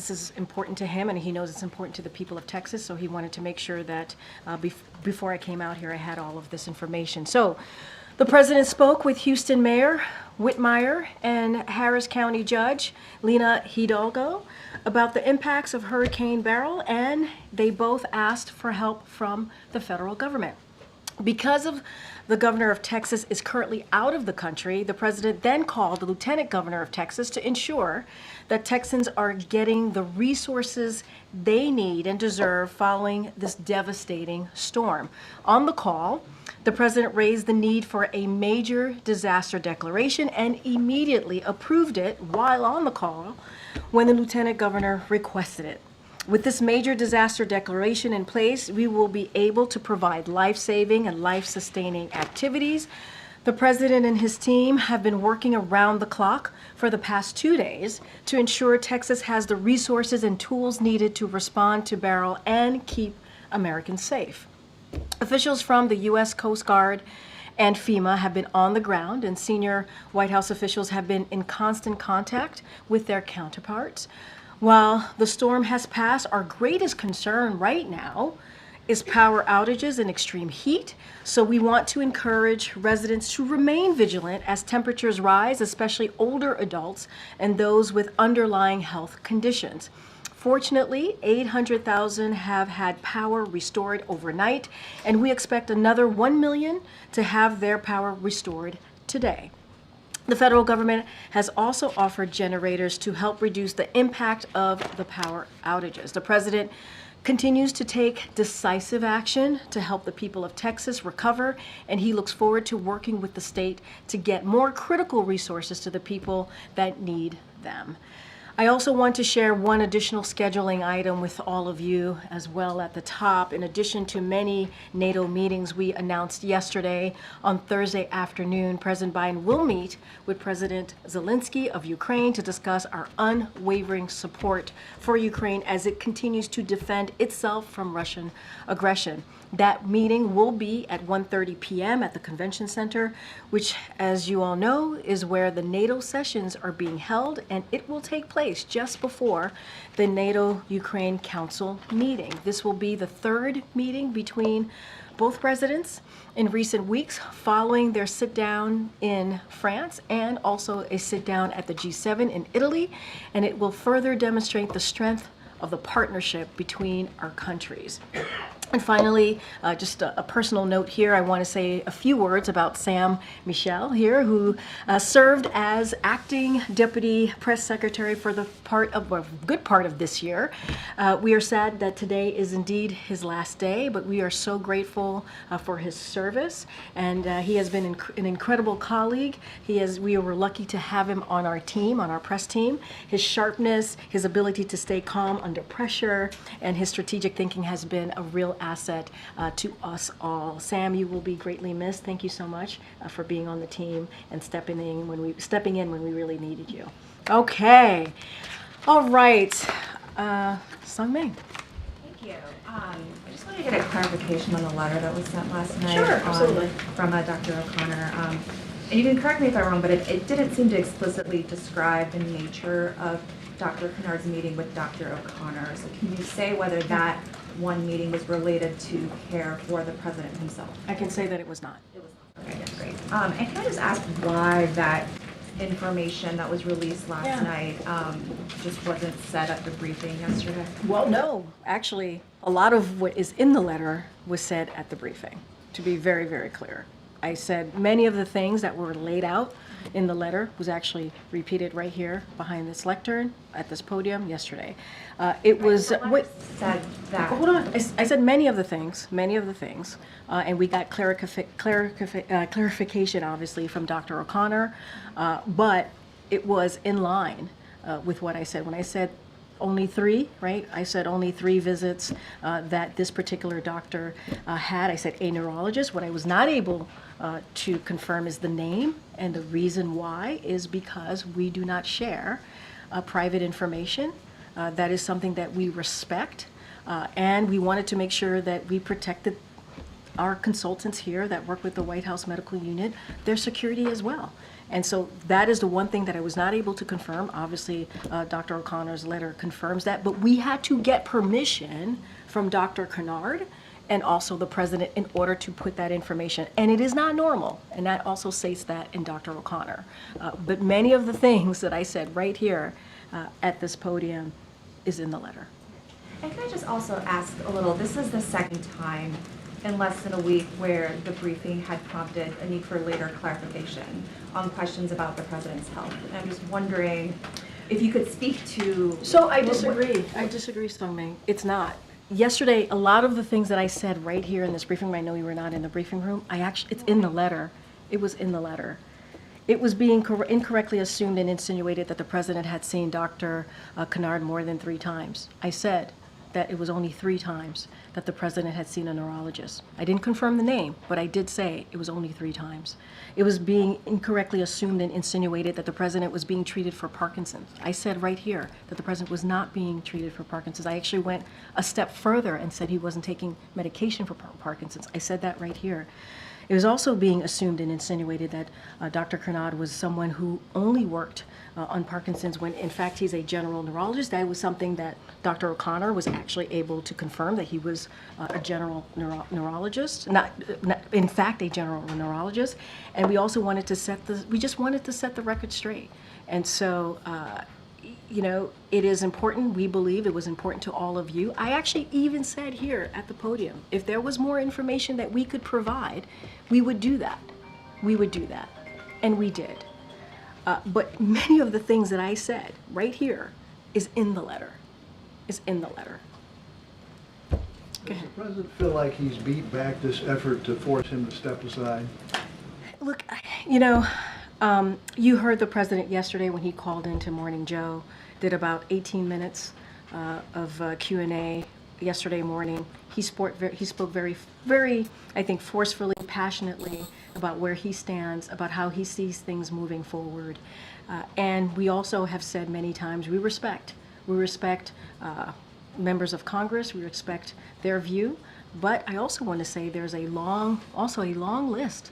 this is important to him, and he knows it's important to the people of Texas, so he wanted to make sure that before I came out here, I had all of this information. So the president spoke with Houston Mayor Whitmire and Harris County Judge Lena Hidalgo about the impacts of Hurricane Beryl, and they both asked for help from the federal government. Because of the governor of Texas is currently out of the country, the president then called the lieutenant governor of Texas to ensure that Texans are getting the resources they need and deserve following this devastating storm. On the call, the president raised the need for a major disaster declaration and immediately approved it while on the call when the lieutenant governor requested it. With this major disaster declaration in place, we will be able to provide life-saving and life-sustaining activities. The president and his team have been working around the clock for the past 2 days to ensure Texas has the resources and tools needed to respond to Beryl and keep Americans safe. Officials from the U.S. Coast Guard and FEMA have been on the ground, and senior White House officials have been in constant contact with their counterparts. While the storm has passed, our greatest concern right now is power outages and extreme heat. So we want to encourage residents to remain vigilant as temperatures rise, especially older adults and those with underlying health conditions. Fortunately, 800,000 have had power restored overnight, and we expect another 1 million to have their power restored today. The federal government has also offered generators to help reduce the impact of the power outages. The president continues to take decisive action to help the people of Texas recover, and he looks forward to working with the state to get more critical resources to the people that need them. I also want to share one additional scheduling item with all of you as well at the top. In addition to many NATO meetings we announced yesterday, on Thursday afternoon, President Biden will meet with President Zelensky of Ukraine to discuss our unwavering support for Ukraine as it continues to defend itself from Russian aggression. That meeting will be at 1:30 p.m. at the Convention Center, which, as you all know, is where the NATO sessions are being held, and it will take place just before the NATO-Ukraine Council meeting. This will be the third meeting between both presidents in recent weeks, following their sit-down in France and also a sit-down at the G7 in Italy, and it will further demonstrate the strength of the partnership between our countries. And finally, just a personal note here, I want to say a few words about Sam Michel here, who served as acting deputy press secretary for the good part of this year. We are sad that today is indeed his last day, but we are so grateful for his service, and he has been an incredible colleague. We were lucky to have him on our team, on our press team. His sharpness, his ability to stay calm under pressure, and his strategic thinking has been a real asset to us all. Sam, you will be greatly missed. Thank you so much for being on the team and stepping in when we really needed you. Okay, all right, Sung Ming. Thank you. I just wanted to get a clarification on the letter that was sent last night. Sure, absolutely. From Dr. O'Connor. And you can correct me if I'm wrong, but it didn't seem to explicitly describe the nature of Dr. Kennard's meeting with Dr. O'Connor. So can you say whether that one meeting was related to care for the president himself? I can say that it was not. It was not. Okay, that's great. And can I just ask why that information that was released last night just wasn't said at the briefing yesterday? Well, no. Actually, a lot of what is in the letter was said at the briefing, to be very, very clear. I said many of the things that were laid out in the letter was actually repeated right here behind this lectern at this podium yesterday. It was what said that. Hold on. I said many of the things, and we got clarification, obviously, from Dr. O'Connor, but it was in line with what I said. When I said only 3, right? I said only 3 visits that this particular doctor had. I said a neurologist. What I was not able to confirm is the name, and the reason why is because we do not share private information. That is something that we respect, and we wanted to make sure that we protected our consultants here that work with the White House Medical Unit, their security as well. And so that is the one thing that I was not able to confirm. Obviously, Dr. O'Connor's letter confirms that, but we had to get permission from Dr. Kennard and also the president in order to put that information. And it is not normal, and that also states that in Dr. O'Connor. But many of the things that I said right here at this podium is in the letter. And can I just also ask a little, this is the second time in less than a week where the briefing had prompted a need for later clarification on questions about the president's health. And I'm just wondering if you could speak to... So I disagree. I disagree, Sungmei. It's not. Yesterday, a lot of the things that I said right here in this briefing room, I know you were not in the briefing room, it's in the letter. It was in the letter. It was being incorrectly assumed and insinuated that the president had seen Dr. Kennard more than 3 times. I said that it was only 3 times that the president had seen a neurologist. I didn't confirm the name, but I did say it was only 3 times. It was being incorrectly assumed and insinuated that the president was being treated for Parkinson's. I said right here that the president was not being treated for Parkinson's. I actually went a step further and said he wasn't taking medication for Parkinson's. I said that right here. It was also being assumed and insinuated that Dr. Kennard was someone who only worked on Parkinson's when in fact he's a general neurologist. That was something that Dr. O'Connor was actually able to confirm, that he was a general neurologist, not in fact a general neurologist. And we also wanted to we just wanted to set the record straight. And so, you know, it is important. We believe it was important to all of you. I actually even said here at the podium, if there was more information that we could provide, we would do that. We would do that. And we did. But many of the things that I said right here is in the letter. Is in the letter. Does the president feel like he's beat back this effort to force him to step aside? Look, you know, you heard the president yesterday when he called into Morning Joe, did about 18 minutes of Q&A yesterday morning. He spoke very, very, I think, forcefully, passionately about where he stands, about how he sees things moving forward. And we also have said many times, we respect members of Congress, we respect their view, but I also want to say there's a long list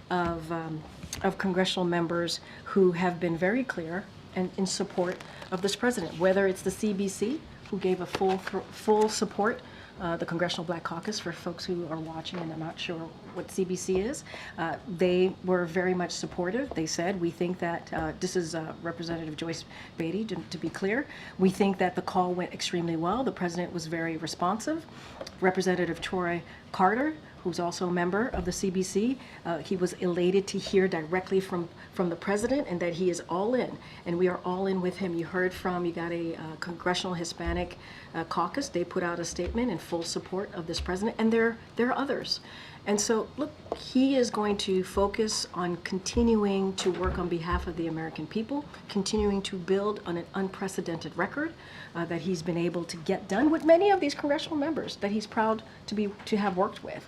of congressional members who have been very clear and in support of this president, whether it's the CBC, who gave a full support, the Congressional Black Caucus, for folks who are watching and I'm not sure what CBC is. They were very much supportive. They said, we think that, this is Representative Joyce Beatty, to be clear, we think that the call went extremely well. The president was very responsive. Representative Troy Carter, who's also a member of the CBC, he was elated to hear directly from the president and that he is all in, and we are all in with him. You got a Congressional Hispanic Caucus. They put out a statement in full support of this president, and there are others. And so, look, he is going to focus on continuing to work on behalf of the American people, continuing to build on an unprecedented record that he's been able to get done with many of these congressional members that he's proud to have worked with.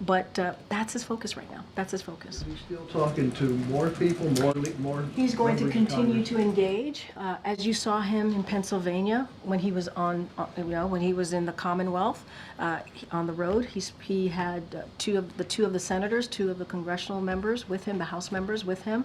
But that's his focus right now. That's his focus. He's still talking to more people, more. He's going to members of continue Congress? to engage, as you saw him in Pennsylvania when he was when he was in the Commonwealth on the road. He had two of the senators, 2 of the congressional members with him, the House members with him.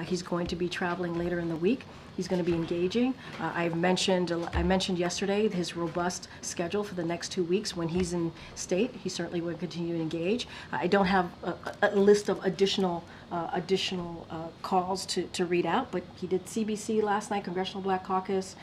He's going to be traveling later in the week. He's going to be engaging. I mentioned yesterday his robust schedule for the next 2 weeks. When he's in state, he certainly would continue to engage. I don't have a list of additional calls to read out, but he did CBC last night, Congressional Black Caucus,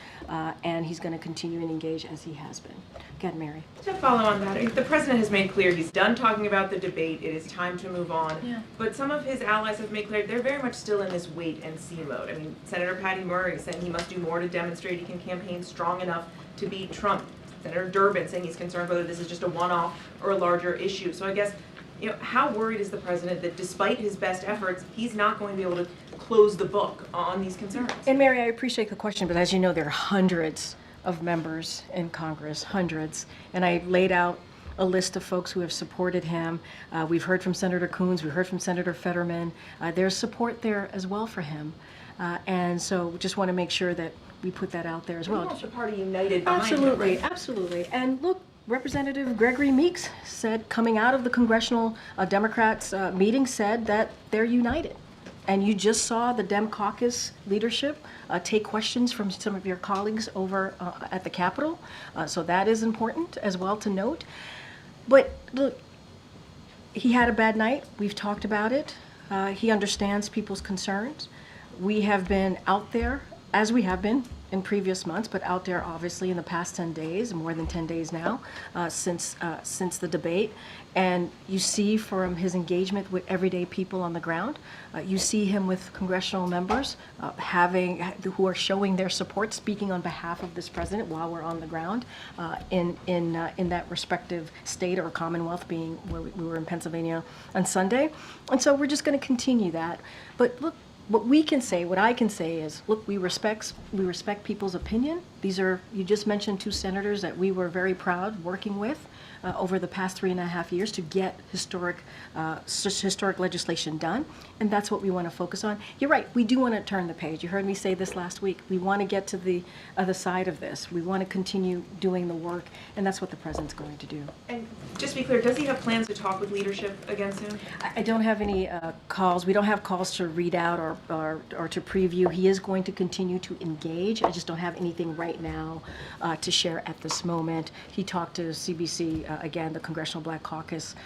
and he's going to continue and engage as he has been. Go ahead, Mary. To follow on that, the president has made clear he's done talking about the debate. It is time to move on. Yeah. But some of his allies have made clear they're very much still in this wait and see mode. I mean, Senator Patty Murray saying he must do more to demonstrate he can campaign strong enough to beat Trump. Senator Durbin saying he's concerned whether this is just a one-off or a larger issue. So I guess, you know, how worried is the president that despite his best efforts, he's not going to be able to close the book on these concerns? And Mary, I appreciate the question, but as you know, there are hundreds of members in Congress, hundreds. And I laid out a list of folks who have supported him. We've heard from Senator Coons, we heard from Senator Fetterman. There's support there as well for him. And so we just want to make sure that we put that out there as We well. want the party united behind him, Absolutely, right? absolutely. And look, Representative Gregory Meeks said, coming out of the Congressional Democrats meeting, said that they're united. And you just saw the Dem caucus leadership take questions from some of your colleagues over at the Capitol. So that is important as well to note. But look, he had a bad night. We've talked about it. He understands people's concerns. We have been out there, as we have been in previous months, but out there obviously in the past 10 days, more than 10 days now, since the debate. And you see from his engagement with everyday people on the ground, you see him with congressional members who are showing their support, speaking on behalf of this president while we're on the ground in that respective state or commonwealth, being where we were in Pennsylvania on Sunday. And so we're just going to continue that. But look, what I can say is, look, we respect people's opinion. These are, you just mentioned 2 senators that we were very proud working with over the past 3.5 years to get historic legislation done, and that's what we want to focus on. You're right, we do want to turn the page. You heard me say this last week. We want to get to the other side of this. We want to continue doing the work, and that's what the president's going to do. And just to be clear, does he have plans to talk with leadership against him? I don't have any calls. We don't have calls to read out or to preview. He is going to continue to engage. I just don't have anything right now to share at this moment. He talked to CBC, again, the Congressional Black Caucus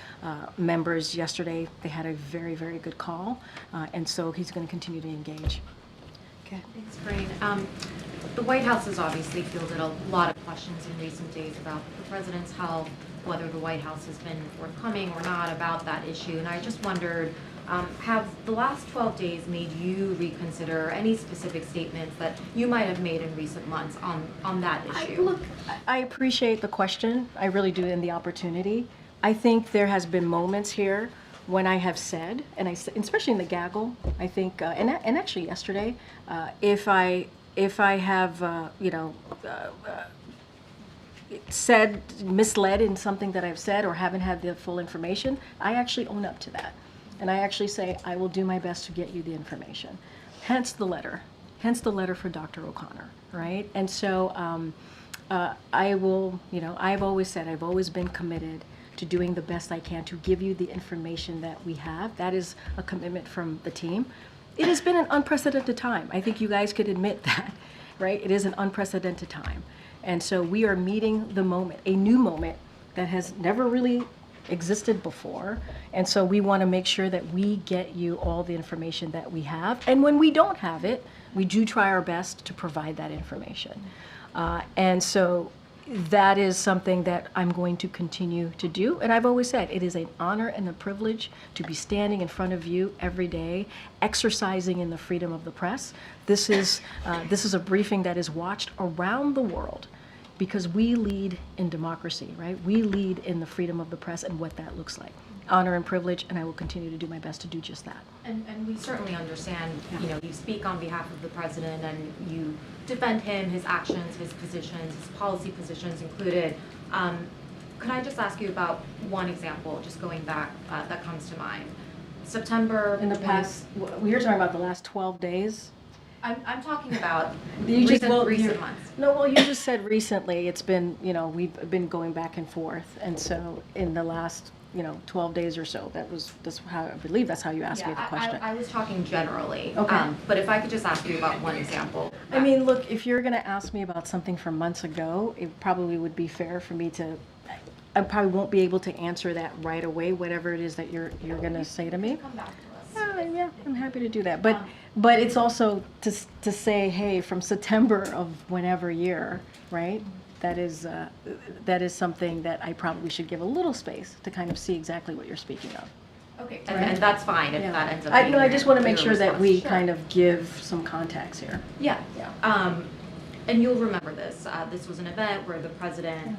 members yesterday. They had a very, very good call, and so he's going to continue to engage. Okay. Thanks, Karine. The White House has obviously fielded a lot of questions in recent days about the president's health, whether the White House has been forthcoming or not about that issue. And I just wondered, have the last 12 days made you reconsider any specific statements that you might have made in recent months on that issue? I appreciate the question. I really do, and the opportunity. I think there has been moments here when I have said, and especially in the gaggle, I think, and actually yesterday, if I have, said, misled in something that I've said or haven't had the full information, I actually own up to that. And I actually say, I will do my best to get you the information. Hence the letter for Dr. O'Connor, right? And so I will, I've always said, I've always been committed to doing the best I can to give you the information that we have. That is a commitment from the team. It has been an unprecedented time. I think you guys could admit that, right? It is an unprecedented time. And so we are meeting the moment, a new moment that has never really existed before. And so we want to make sure that we get you all the information that we have. And when we don't have it, we do try our best to provide that information. And so that is something that I'm going to continue to do. And I've always said, it is an honor and a privilege to be standing in front of you every day, exercising in the freedom of the press. This is a briefing that is watched around the world because we lead in democracy, right? We lead in the freedom of the press and what that looks like. Honor and privilege, and I will continue to do my best to do just that. And we certainly understand, you speak on behalf of the president and you defend him, his actions, his positions, his policy positions included. Could I just ask you about one example, just going back, that comes to mind? September. In the past, you're talking about the last 12 days? I'm talking about recent months. No, well, you just said recently. It's been, we've been going back and forth. And so in the last 12 days or so. That's how, I believe that's how you asked me the question. I was talking generally. Okay. But if I could just ask you about one example. I mean, look, if you're going to ask me about something from months ago, it probably would be fair for me to, I probably won't be able to answer that right away, whatever it is that you're going to say to me. Come back to us. Yeah, I'm happy to do that. But it's also to say, hey, from September of whenever year, right? That is something that I probably should give a little space to kind of see exactly what you're speaking of. Okay, and that's fine if that ends up being I just want to make your sure that we response. kind of give some context here. Yeah. Yeah. And you'll remember this. This was an event where the president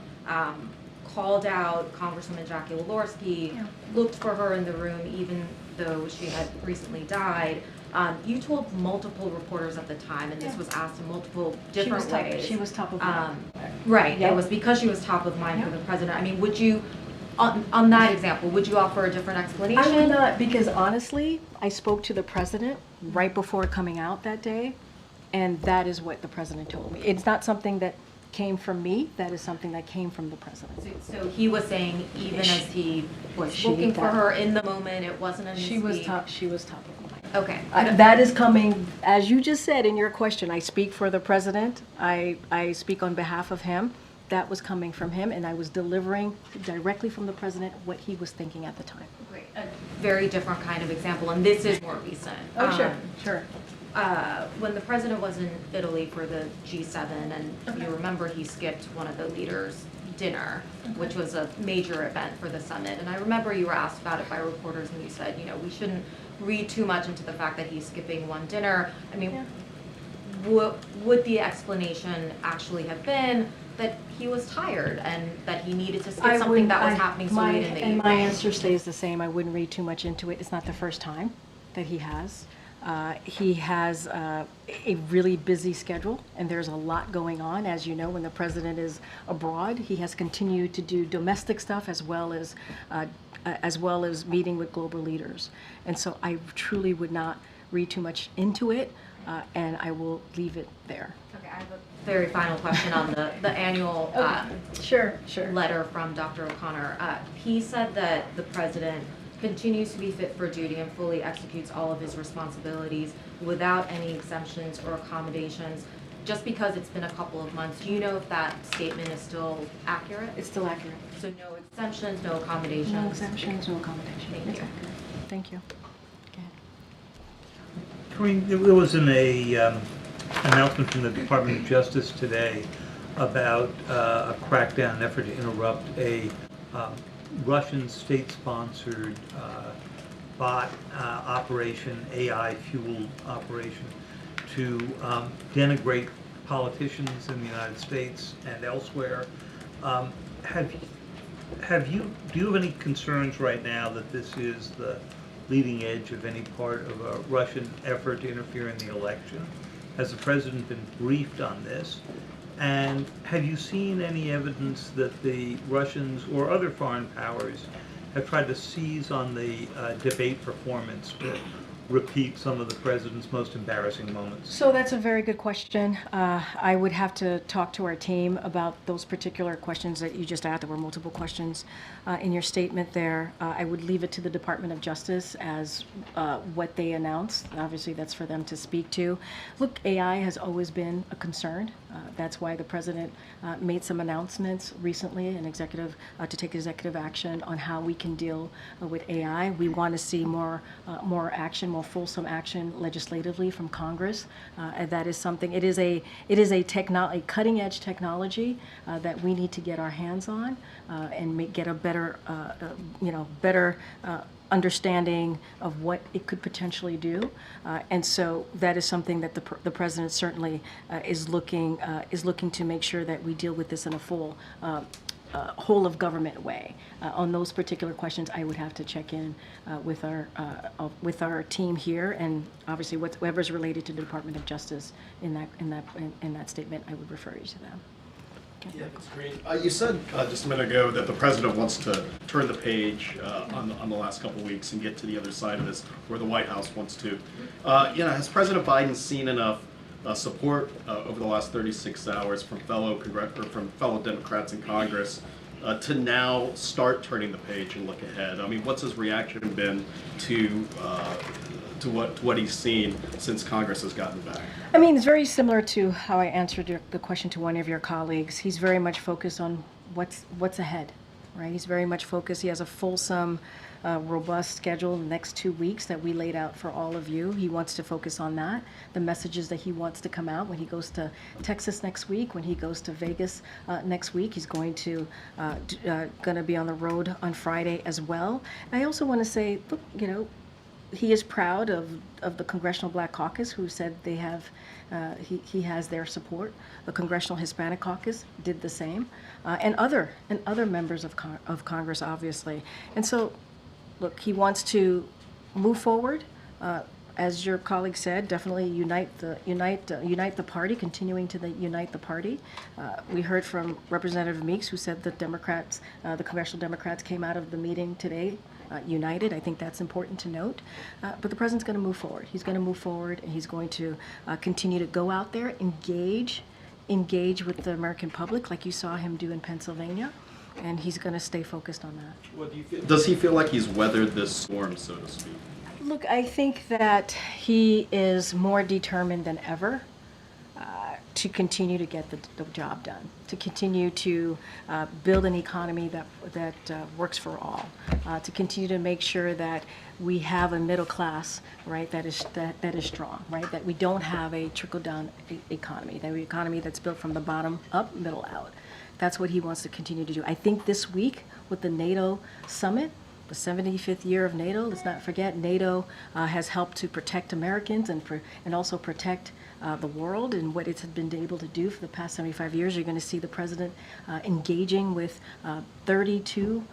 called out Congresswoman Jackie Walorski, looked for her in the room even though she had recently died. You told multiple reporters at the time, and this was asked in multiple different ways. She was top of mind. Right. Yep. It was because she was top of mind for the president. I mean, would you, on that example, would you offer a different explanation? I would not, because honestly, I spoke to the president right before coming out that day, and that is what the president told me. It's not something that came from me. That is something that came from the president. So he was saying even as he was She- looking for that- her in the moment, it wasn't a She was misspeak? top. She was top of mind. Okay. That is coming, as you just said in your question. I speak for the president. I speak on behalf of him. That was coming from him, and I was delivering directly from the president what he was thinking at the time. Great. A very different kind of example, and this is more recent. Sure. When the president was in Italy for the G7, and you remember he skipped one of the leaders' dinner, which was a major event for the summit. And I remember you were asked about it by reporters, and you said, we shouldn't read too much into the fact that he's skipping one dinner. I mean, would the explanation actually have been that he was tired and that he needed to skip something that was happening so late in the evening? My answer stays the same. I wouldn't read too much into it. It's not the first time that he has. He has a really busy schedule, and there's a lot going on. As you know, when the president is abroad, he has continued to do domestic stuff as well as meeting with global leaders. And so I truly would not read too much into it, and I will leave it there. Okay, I have a very final question on the annual Sure. letter from Dr. O'Connor. He said that the president continues to be fit for duty and fully executes all of his responsibilities without any exemptions or accommodations. Just because it's been a couple of months, do you know if that statement is still accurate? It's still accurate. So no exemptions, no accommodations? No exemptions, no accommodations. Thank It's you. accurate. Thank you. Go ahead. Karine, there was an announcement from the Department of Justice today about a crackdown effort to interrupt a Russian state-sponsored bot operation, AI-fueled operation, to denigrate politicians in the United States and elsewhere. Do you have any concerns right now that this is the leading edge of any part of a Russian effort to interfere in the election? Has the president been briefed on this? And have you seen any evidence that the Russians or other foreign powers have tried to seize on the debate performance to repeat some of the president's most embarrassing moments? So that's a very good question. I would have to talk to our team about those particular questions that you just asked. There were multiple questions in your statement there. I would leave it to the Department of Justice as what they announced. Obviously, that's for them to speak to. Look, AI has always been a concern. That's why the president made some announcements recently, to take executive action on how we can deal with AI. We want to see more action, more fulsome action legislatively from Congress. And that is something. It is a cutting edge technology that we need to get our hands on and get a better understanding of what it could potentially do, and so that is something that the president certainly is looking to make sure that we deal with this in a full whole of government way. On those particular questions, I would have to check in with our team here, and obviously whatever's related to the Department of Justice in that statement, I would refer you to them. Yeah, that's great. You said just a minute ago that the president wants to turn the page on the last couple of weeks and get to the other side of this, where the White House wants to. Has President Biden seen enough support over the last 36 hours from fellow Democrats in Congress to now start turning the page and look ahead? I mean, what's his reaction been to what he's seen since Congress has gotten back? I mean, it's very similar to how I answered the question to one of your colleagues. He's very much focused on what's ahead, right? He's very much focused. He has a fulsome, robust schedule the next 2 weeks that we laid out for all of you. He wants to focus on that, the messages that he wants to come out when he goes to Texas next week, when he goes to Vegas next week. He's going to be on the road on Friday as well. And I also want to say, look, he is proud of the Congressional Black Caucus, who said they have, he has their support. The Congressional Hispanic Caucus did the same, and other members of Congress, obviously. And so, look, he wants to move forward. As your colleague said, definitely unite the party, continuing to unite the party. We heard from Representative Meeks, who said that the Congressional Democrats came out of the meeting today united. I think that's important to note. But the president's going to move forward. He's going to move forward, and he's going to continue to go out there, engage engage with the American public like you saw him do in Pennsylvania, and he's going to stay focused on that. Does he feel like he's weathered this storm, so to speak? Look, I think that he is more determined than ever to continue to get the job done, to continue to build an economy that works for all, to continue to make sure that we have a middle class, right, that is strong, right, that we don't have a trickle-down economy, that economy that's built from the bottom up, middle out. That's what he wants to continue to do. I think this week with the NATO summit, the 75th year of NATO, let's not forget, NATO has helped to protect Americans and also protect the world and what it's been able to do for the past 75 years. You're going to see the president engaging with 32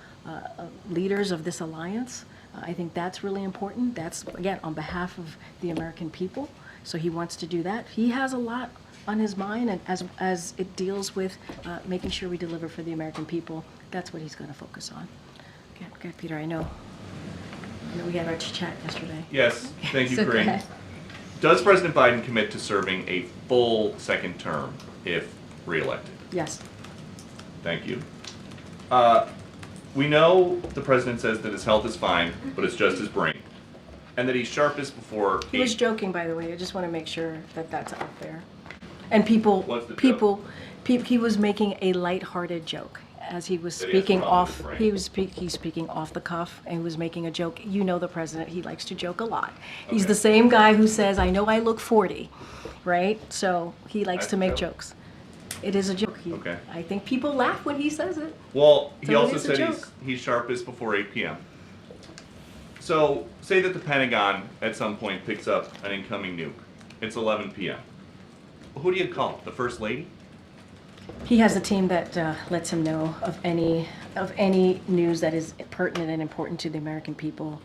leaders of this alliance. I think that's really important. That's, again, on behalf of the American people. So he wants to do that. He has a lot on his mind, and as it deals with making sure we deliver for the American people, that's what he's going to focus on. Okay, Peter, I know we had our chat yesterday. Yes, thank you, So go Karine. ahead. Does President Biden commit to serving a full second term if reelected? Yes. Thank you. We know the president says that his health is fine, but it's just his brain, and that he's sharpest before He was joking, by the way. I just want to make sure that that's out there. And people, What's the joke? he was making a lighthearted joke as he was That he has speaking problems with off. his brain. He's speaking off the cuff, and he was making a joke. You know the president; he likes to joke a lot. He's Okay. the same guy who says, "I know I look 40," right? So he likes That's to a make joke. jokes. It is a joke. Okay. I think people laugh when he says it. Well, he So it also is a said joke. he's sharpest before 8 p.m. So, say that the Pentagon at some point picks up an incoming nuke. It's 11 p.m. Who do you call? The First Lady? He has a team that lets him know of any news that is pertinent and important to the American people.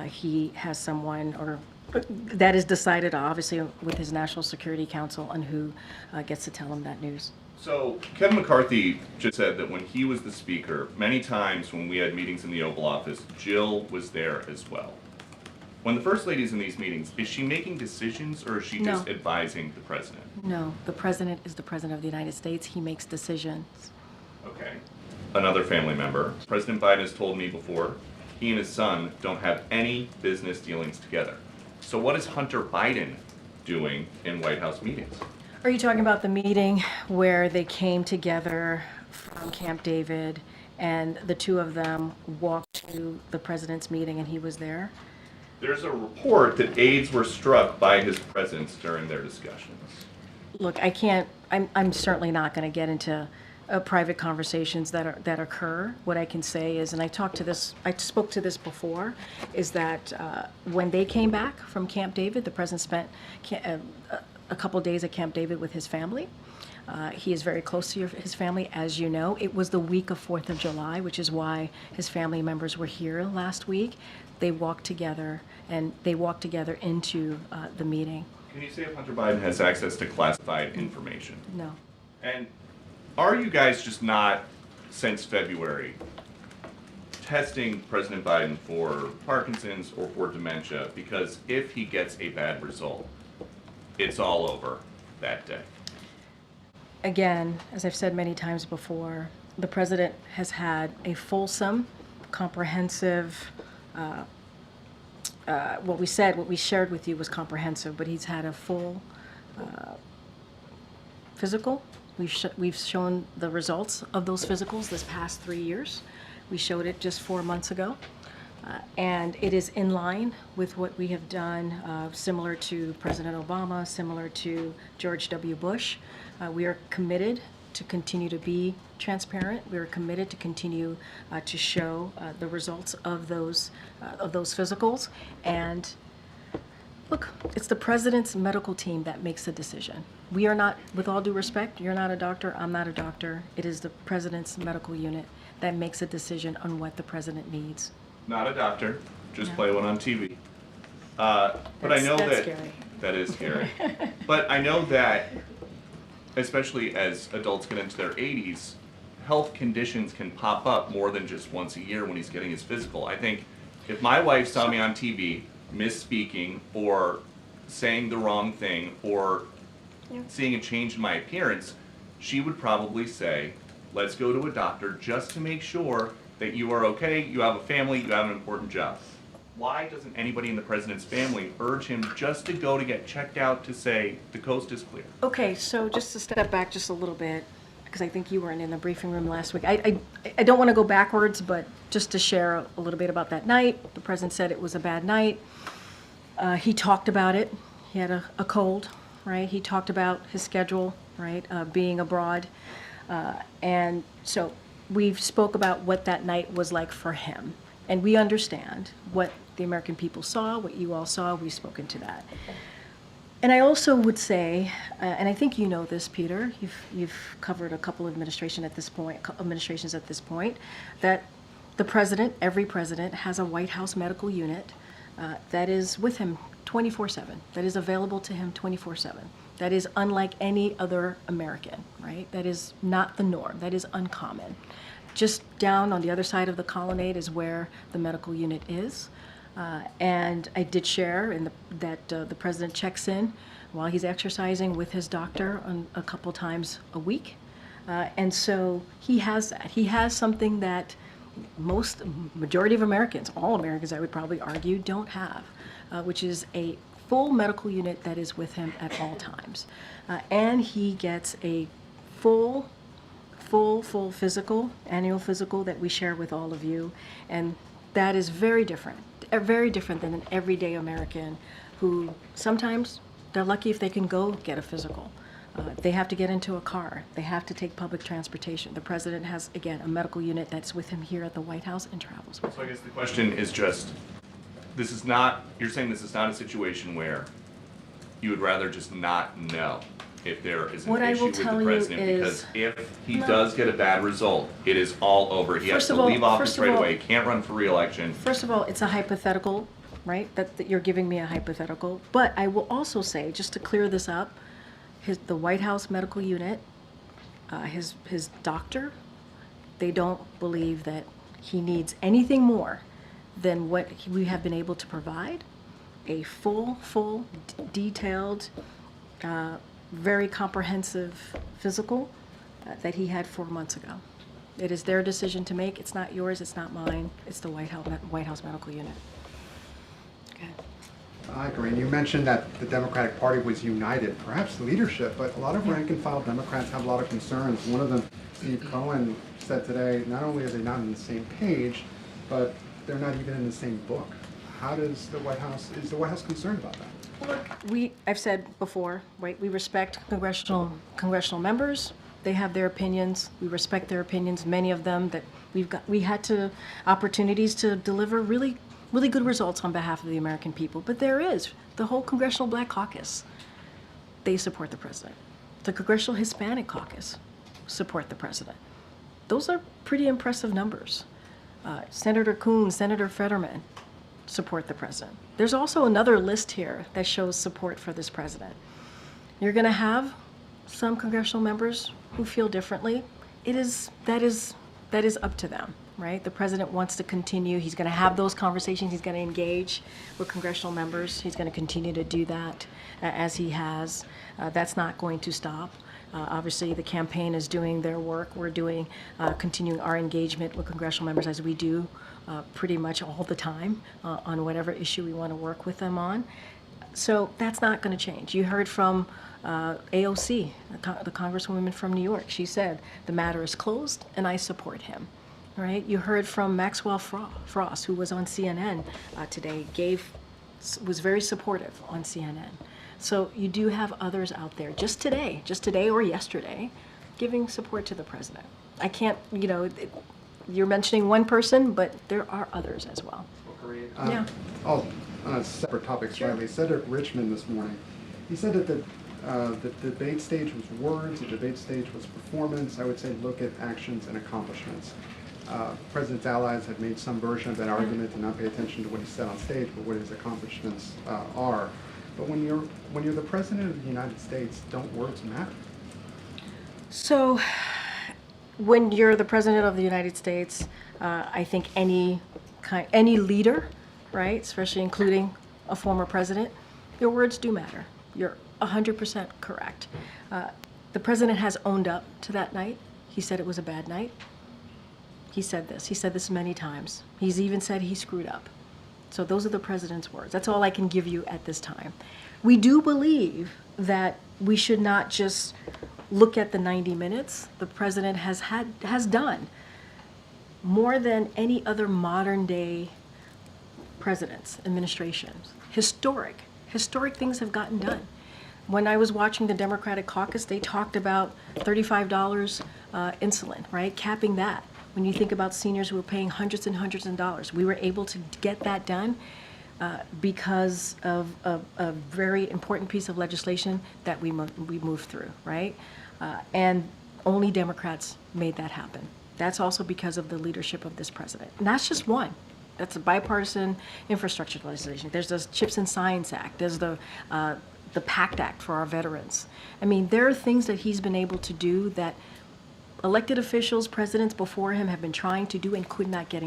He has someone that is decided, obviously, with his National Security Council on who gets to tell him that news. So, Kevin McCarthy just said that when he was the speaker, many times when we had meetings in the Oval Office, Jill was there as well. When the First Lady's in these meetings, is she making decisions or is she just No. advising the president? No, the president is the president of the United States. He makes decisions. Okay. Another family member. President Biden has told me before, he and his son don't have any business dealings together. So what is Hunter Biden doing in White House meetings? Are you talking about the meeting where they came together from Camp David and the two of them walked to the president's meeting and he was there? There's a report that aides were struck by his presence during their discussions. Look, I'm certainly not going to get into private conversations that occur. What I can say is, and I spoke to this before, is that when they came back from Camp David, the president spent a couple days at Camp David with his family. He is very close to his family, as you know. It was the week of 4th of July, which is why his family members were here last week. They walked together, and they walked together into the meeting. Can you say if Hunter Biden has access to classified information? No. And are you guys just not, since February, testing President Biden for Parkinson's or for dementia? Because if he gets a bad result, it's all over that day. Again, as I've said many times before, the president has had a fulsome, comprehensive, what we shared with you was comprehensive, but he's had a full physical. We've shown the results of those physicals this past 3 years. We showed it just 4 months ago. And it is in line with what we have done, similar to President Obama, similar to George W. Bush. We are committed to continue to be transparent. We are committed to continue to show the results of those physicals. And look, it's the president's medical team that makes the decision. We are not, with all due respect, you're not a doctor, I'm not a doctor. It is the president's medical unit that makes a decision on what the president needs. Not a doctor, just No. play one on TV. But I know That's that scary. that is scary. But I know that, especially as adults get into their 80s, health conditions can pop up more than just once a year when he's getting his physical. I think if my wife saw me on TV misspeaking or saying the wrong thing or seeing a change in my appearance, she would probably say, let's go to a doctor just to make sure that you are okay, you have a family, you have an important job. Why doesn't anybody in the president's family urge him just to go to get checked out to say the coast is clear? Okay, so just to step back just a little bit, because I think you weren't in the briefing room last week. I don't want to go backwards, but just to share a little bit about that night. The president said it was a bad night. He talked about it. He had a cold, right? He talked about his schedule, right, being abroad. And so we've spoke about what that night was like for him. And we understand what the American people saw, what you all saw. We've spoken to that. And I also would say, and I think you know this, Peter, you've covered a couple of administrations at this point, that the president, every president, has a White House medical unit that is with him 24/7, that is available to him 24/7. That is unlike any other American, right? That is not the norm. That is uncommon. Just down on the other side of the colonnade is where the medical unit is. And I did share that the president checks in while he's exercising with his doctor a couple times a week. And so he has that. He has something that majority of Americans, all Americans I would probably argue, don't have, which is a full medical unit that is with him at all times. And he gets a full physical, annual physical that we share with all of you. And that is very different than an everyday American who sometimes they're lucky if they can go get a physical. They have to get into a car. They have to take public transportation. The president has, again, a medical unit that's with him here at the White House and travels with him. So I guess the question is just, you're saying this is not a situation where you would rather just not know if there is an What I issue will with the tell you president, is- because if he No. does get a bad result, it is all over. He has First to of all- leave office first of right all- away, can't run for re-election. First of all, it's a hypothetical, right? That you're giving me a hypothetical. But I will also say, just to clear this up, the White House medical unit, his doctor, they don't believe that he needs anything more than what we have been able to provide. A full, detailed, very comprehensive physical that he had 4 months ago. It is their decision to make. It's not yours. It's not mine. It's the White House medical unit. Okay. Hi, Karine. You mentioned that the Democratic Party was united, perhaps the leadership, but a lot of rank-and-file Democrats have a lot of concerns. One of them, Steve Cohen, said today, not only are they not on the same page, but they're not even in the same book. How does is the White House concerned about that? Look, I've said before, right, we respect congressional members. They have their opinions. We respect their opinions. Many of them that we had opportunities to deliver really good results on behalf of the American people. But there is the whole Congressional Black Caucus. They support the president. The Congressional Hispanic Caucus support the president. Those are pretty impressive numbers. Senator Coons, Senator Fetterman support the president. There's also another list here that shows support for this president. You're going to have some congressional members who feel differently. That is up to them, right? The president wants to continue. He's going to have those conversations. He's going to engage with congressional members. He's going to continue to do that as he has. That's not going to stop. Obviously, the campaign is doing their work. We're continuing our engagement with congressional members as we do pretty much all the time on whatever issue we want to work with them on. So that's not going to change. You heard from AOC, the Congresswoman from New York. She said, the matter is closed and I support him. Right? You heard from Maxwell Frost, who was on CNN today, was very supportive on CNN. So you do have others out there, just today or yesterday, giving support to the president. I can't, you're mentioning one person, but there are others as well. Yeah. On a separate topic slightly, Senator Richmond this morning, he said that the debate stage was words, the debate stage was performance. I would say look at actions and accomplishments. President's allies have made some version of that argument to not pay attention to what he said on stage, but what his accomplishments are. But when you're the president of the United States, don't words matter? So, when you're the president of the United States, I think any leader, right, especially including a former president, your words do matter. You're 100% correct. The president has owned up to that night. He said it was a bad night. He said this. He said this many times. He's even said he screwed up. So those are the president's words. That's all I can give you at this time. We do believe that we should not just look at the 90 minutes. The president has done more than any other modern day presidents, administrations. Historic things have gotten done. When I was watching the Democratic caucus, they talked about $35 insulin, right? Capping that. When you think about seniors who were paying hundreds and hundreds of dollars, we were able to get that done because of a very important piece of legislation that we moved through, right? And only Democrats made that happen. That's also because of the leadership of this president. And that's just one. That's a bipartisan infrastructure legislation. There's the CHIPS and Science Act. There's the PACT Act for our veterans. I mean, there are things that he's been able to do that elected officials, presidents before him have been trying to do and could not get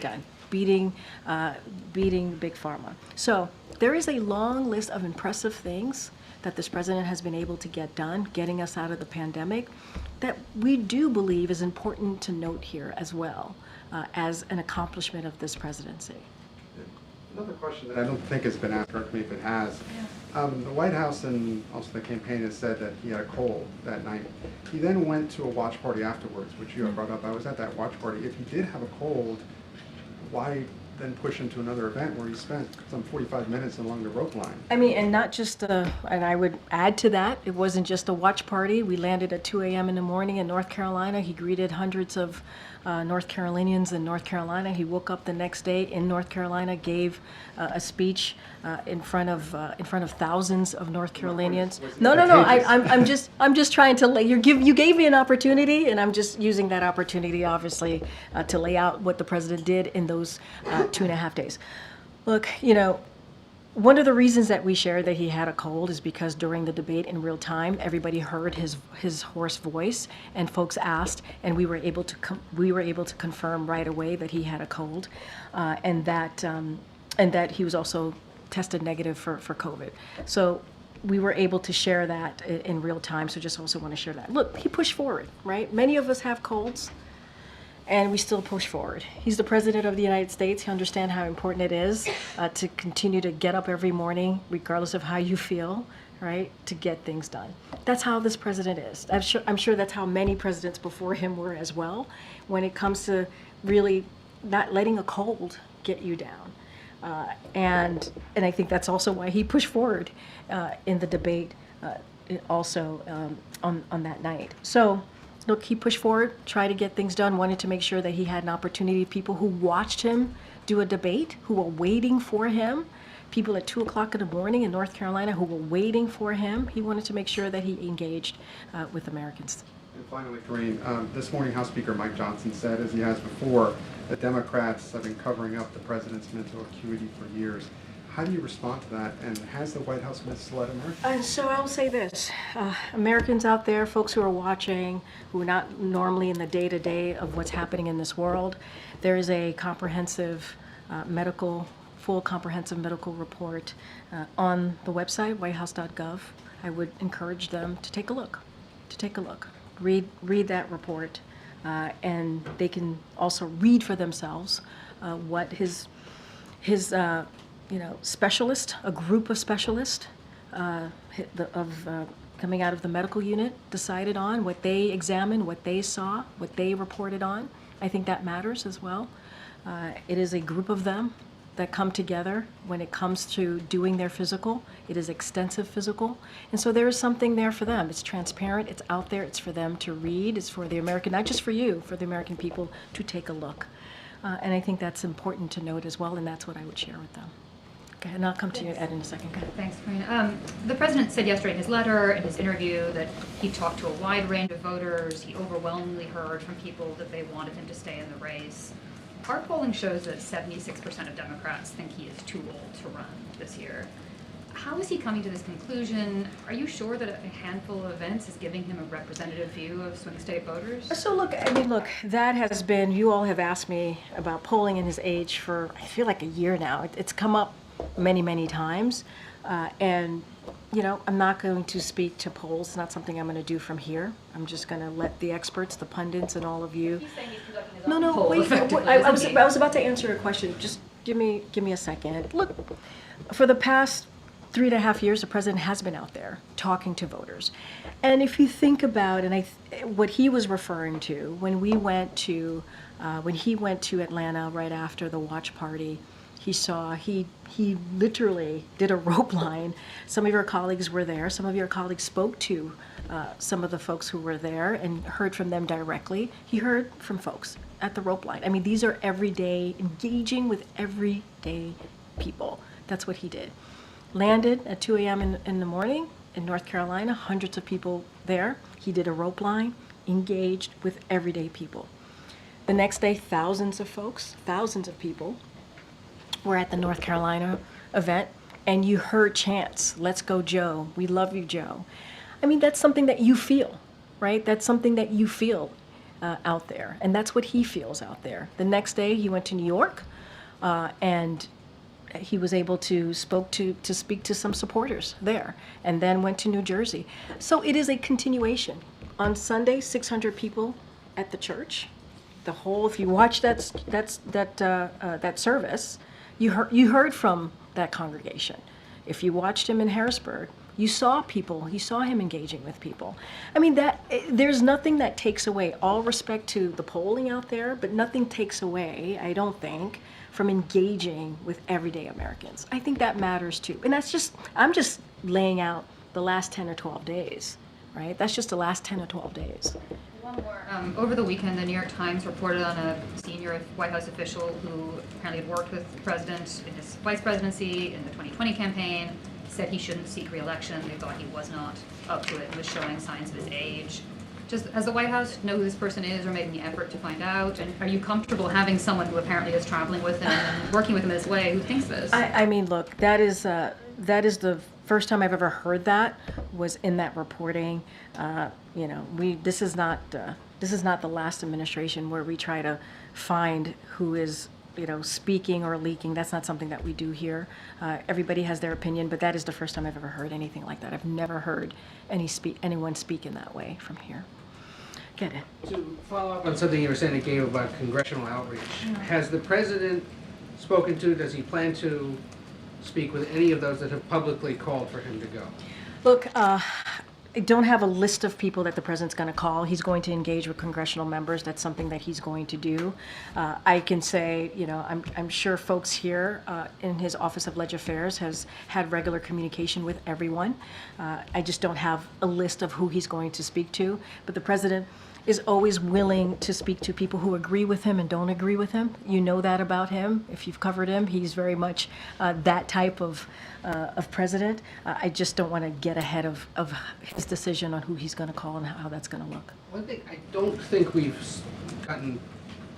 done, beating Big Pharma. So there is a long list of impressive things that this president has been able to get done, getting us out of the pandemic, that we do believe is important to note here as well as an accomplishment of this presidency. Another question that I don't think has been asked, correct me if it has. The White House and also the campaign has said that he had a cold that night. He then went to a watch party afterwards, which you have brought up. I was at that watch party. If he did have a cold, why then push him to another event where he spent some 45 minutes along the rope line? I mean, and not just, and I would add to that, it wasn't just a watch party. We landed at 2 a.m. in the morning in North Carolina. He greeted hundreds of North Carolinians in North Carolina. He woke up the next day in North Carolina, gave a speech in front of thousands of North Carolinians. No. I'm just trying to lay. You gave me an opportunity, and I'm just using that opportunity, obviously, to lay out what the president did in those 2.5 days. Look, one of the reasons that we shared that he had a cold is because during the debate in real time, everybody heard his hoarse voice, and folks asked, and we were able to confirm right away that he had a cold, and that he was also tested negative for COVID. So we were able to share that in real time. So just also want to share that. Look, he pushed forward, right? Many of us have colds, and we still push forward. He's the president of the United States. He understands how important it is to continue to get up every morning, regardless of how you feel, right, to get things done. That's how this president is. I'm sure that's how many presidents before him were as well, when it comes to really not letting a cold get you down. And I think that's also why he pushed forward in the debate also on that night. So look, he pushed forward, tried to get things done, wanted to make sure that he had an opportunity. People who watched him do a debate, who were waiting for him, people at 2 o'clock in the morning in North Carolina who were waiting for him, he wanted to make sure that he engaged with Americans. And finally, Karine, this morning House Speaker Mike Johnson said, as he has before, that Democrats have been covering up the president's mental acuity for years. How do you respond to that, and has the White House misled Americans? So I'll say this, Americans out there, folks who are watching, who are not normally in the day-to-day of what's happening in this world, there is a comprehensive full comprehensive medical report on the website, whitehouse.gov. I would encourage them to take a look, read that report, and they can also read for themselves what his specialist, a group of specialists coming out of the medical unit decided on, what they examined, what they saw, what they reported on. I think that matters as well. It is a group of them that come together when it comes to doing their physical. It is extensive physical. And so there is something there for them. It's transparent, it's out there, it's for them to read, it's for the American, not just for you, for the American people to take a look. And I think that's important to note as well, and that's what I would share with them. Okay, and I'll come to you, Ed, in a second. Okay. Thanks, Karine. The president said yesterday in his letter, in his interview, that he talked to a wide range of voters. He overwhelmingly heard from people that they wanted him to stay in the race. Our polling shows that 76% of Democrats think he is too old to run this year. How is he coming to this conclusion? Are you sure that a handful of events is giving him a representative view of swing state voters? So look, that has been, you all have asked me about polling and his age for, I feel like a year now. It's come up many, many times. And I'm not going to speak to polls. It's not something I'm going to do from here. I'm just going to let the experts, the pundits, and all of you. He's saying he's conducting his No, own no, poll wait. effectively, I isn't he? was about to answer your question. Just give me a second. Look, for the past 3.5 years, the president has been out there talking to voters. And if you think about, what he was referring to when he went to Atlanta right after the watch party, he literally did a rope line. Some of your colleagues were there. Some of your colleagues spoke to some of the folks who were there and heard from them directly. He heard from folks at the rope line. I mean, these are everyday, engaging with everyday people. That's what he did. Landed at 2 a.m. in the morning in North Carolina, hundreds of people there. He did a rope line, engaged with everyday people. The next day, thousands of people were at the North Carolina event, and you heard chants, "Let's go, Joe. We love you, Joe." I mean, that's something that you feel, right? That's something that you feel out there, and that's what he feels out there. The next day, he went to New York, and he was able to speak to some supporters there, and then went to New Jersey. So it is a continuation. On Sunday, 600 people at the church. If you watch that service, you heard from that congregation. If you watched him in Harrisburg, you saw him engaging with people. I mean, there's nothing that takes away, all respect to the polling out there, but nothing takes away, I don't think, from engaging with everyday Americans. I think that matters too. And I'm just laying out the last 10 or 12 days, right? That's just the last 10 or 12 days. One more. Over the weekend, the New York Times reported on a senior White House official who apparently had worked with the president in his vice presidency in the 2020 campaign, said he shouldn't seek re-election. They thought he was not up to it, was showing signs of his age. Does the White House know who this person is or making the effort to find out? And are you comfortable having someone who apparently is traveling with him and working with him this way who thinks this? I mean, look, that is the first time I've ever heard that was in that reporting. This is not the last administration where we try to find who is speaking or leaking. That's not something that we do here. Everybody has their opinion, but that is the first time I've ever heard anything like that. I've never heard anyone speak in that way from here. Get it. To follow up on something you were saying, Gabe, about congressional outreach, has the president spoken to, does he plan to speak with any of those that have publicly called for him to go? Look, I don't have a list of people that the president's going to call. He's going to engage with congressional members. That's something that he's going to do. I can say, I'm sure folks here in his Office of Legislative Affairs has had regular communication with everyone. I just don't have a list of who he's going to speak to. But the president is always willing to speak to people who agree with him and don't agree with him. You know that about him. If you've covered him, he's very much that type of president. I just don't want to get ahead of his decision on who he's going to call and how that's going to look. One thing I don't think we've gotten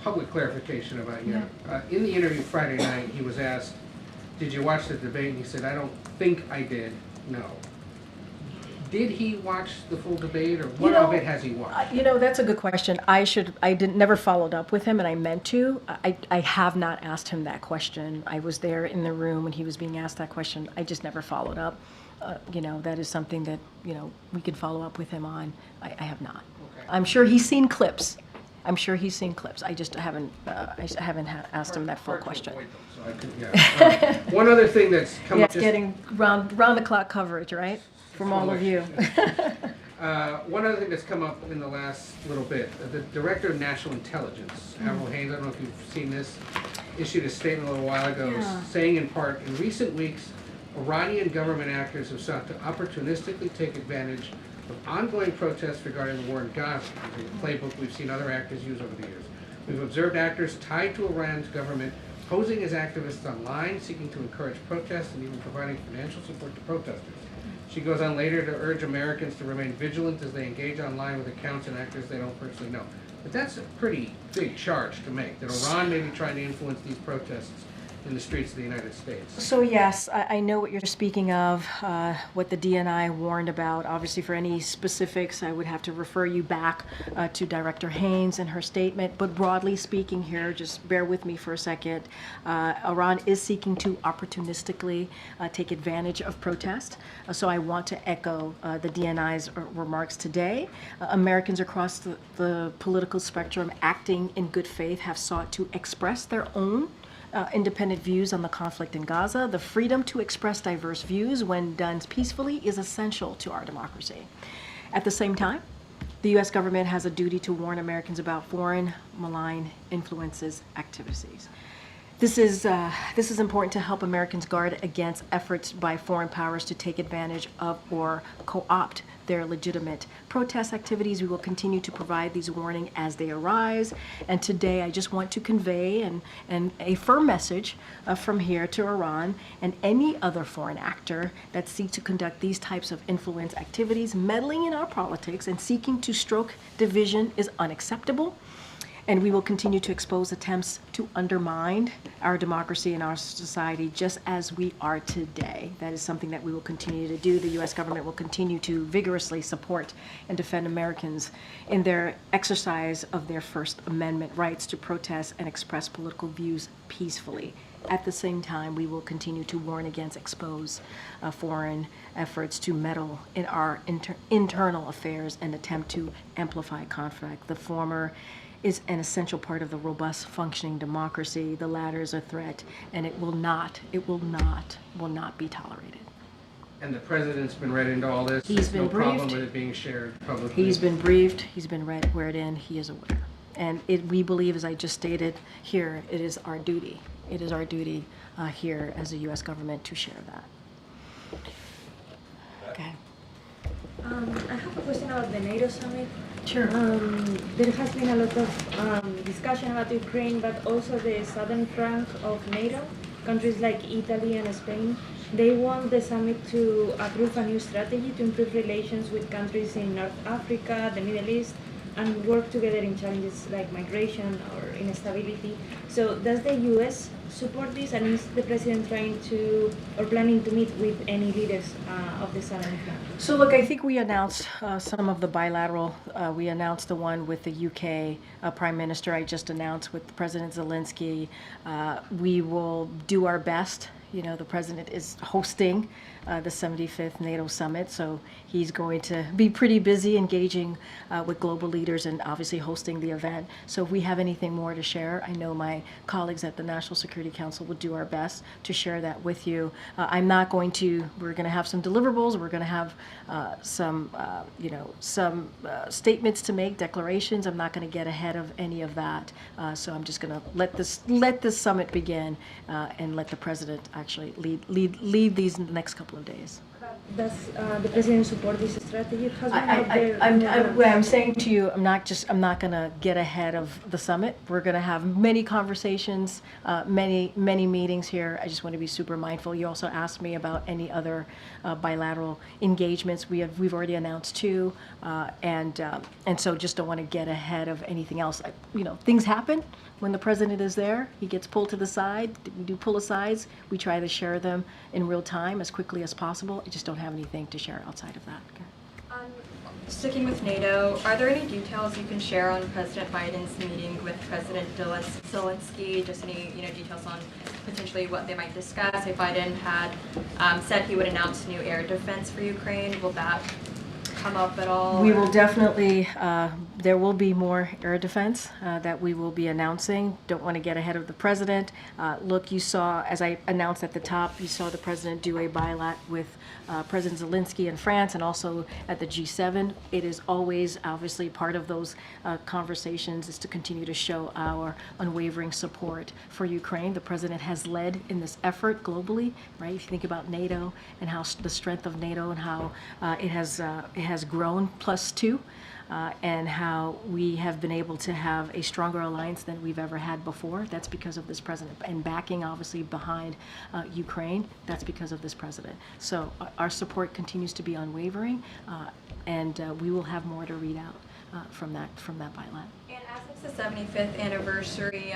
public clarification about yet. In the interview Friday night, he was asked, "Did you watch the debate?" And he said, "I don't think I did, no." Did he watch the full debate, or what of it has he watched? That's a good question. Never followed up with him, and I meant to. I have not asked him that question. I was there in the room when he was being asked that question. I just never followed up. That is something that, we could follow up with him on. I have not. Okay. I'm sure he's seen clips. I just haven't asked him that full question. Hard to avoid them, so I could, yeah. One other thing that's come Yeah, up. it's getting round-the-clock coverage, right? From all of you. One other thing that's come up in the last little bit, the Director of National Intelligence, Avril Haines, I don't know if you've seen this, issued a statement a little while ago saying in part, in recent weeks, Iranian government actors have sought to opportunistically take advantage of ongoing protests regarding the war in Gaza, a playbook we've seen other actors use over the years. We've observed actors tied to Iran's government posing as activists online, seeking to encourage protests and even providing financial support to protesters. She goes on later to urge Americans to remain vigilant as they engage online with accounts and actors they don't personally know. But that's a pretty big charge to make, that Iran may be trying to influence these protests in the streets of the United States. So yes, I know what you're speaking of, what the DNI warned about. Obviously, for any specifics, I would have to refer you back to Director Haynes and her statement. But broadly speaking here, just bear with me for a second, Iran is seeking to opportunistically take advantage of protest. So I want to echo the DNI's remarks today. Americans across the political spectrum acting in good faith have sought to express their own independent views on the conflict in Gaza. The freedom to express diverse views when done peacefully is essential to our democracy. At the same time, the U.S. government has a duty to warn Americans about foreign malign influences activities. This is important to help Americans guard against efforts by foreign powers to take advantage of or co-opt their legitimate protest activities. We will continue to provide these warnings as they arise. And today I just want to convey and a firm message from here to Iran and any other foreign actor that seeks to conduct these types of influence activities, meddling in our politics and seeking to stoke division is unacceptable. And we will continue to expose attempts to undermine our democracy and our society just as we are today. That is something that we will continue to do. The U.S. government will continue to vigorously support and defend Americans in their exercise of their First Amendment rights to protest and express political views peacefully. At the same time, we will continue to warn against expose foreign efforts to meddle in our internal affairs and attempt to amplify conflict. The former is an essential part of the robust functioning democracy. The latter is a threat, and it will not be tolerated. And the president's been read into all this? He's been no problem briefed. with it being shared publicly? He's been briefed, he's been read in, he is aware. And we believe, as I just stated here, it is our duty. It is our duty here as a U.S. government to share that. Okay. I have a question about the NATO summit. Sure. There has been a lot of discussion about Ukraine, but also the southern flank of NATO, countries like Italy and Spain. They want the summit to approve a new strategy to improve relations with countries in North Africa, the Middle East, and work together in challenges like migration or instability. So does the U.S. support this, and is the president trying to or planning to meet with any leaders of the southern flank? So look, I think we announced some of the bilateral. We announced the one with the UK Prime Minister. I just announced with President Zelensky. We will do our best. You know, the president is hosting the 75th NATO summit, so he's going to be pretty busy engaging with global leaders and obviously hosting the event. So if we have anything more to share, I know my colleagues at the National Security Council will do our best to share that with you. I'm not going to, we're going to have some deliverables, we're going to have some statements to make, declarations. I'm not going to get ahead of any of that. So I'm just going to let this summit begin and let the president actually lead these next couple of days. Does the president support this strategy? It has been out there. What I'm saying to you, I'm not going to get ahead of the summit. We're going to have many conversations, many meetings here. I just want to be super mindful. You also asked me about any other bilateral engagements. We've already announced two, and so just don't want to get ahead of anything else. Things happen. When the president is there, he gets pulled to the side. We do pull-asides. We try to share them in real time as quickly as possible. I just don't have anything to share outside of that. Okay. Sticking with NATO, are there any details you can share on President Biden's meeting with President Zelensky? Just any details on potentially what they might discuss? If Biden had said he would announce new air defense for Ukraine, will that come up at all? We will definitely, there will be more air defense that we will be announcing. Don't want to get ahead of the president. Look, you saw, as I announced at the top, you saw the president do a bilat with President Zelensky in France and also at the G7. It is always, obviously, part of those conversations is to continue to show our unwavering support for Ukraine. The president has led in this effort globally, right? If you think about NATO and how the strength of NATO and how it has grown +2, and how we have been able to have a stronger alliance than we've ever had before. That's because of this president. And backing, obviously, behind Ukraine, that's because of this president. So our support continues to be unwavering, and we will have more to read out from that bilat. And as it's the 75th anniversary,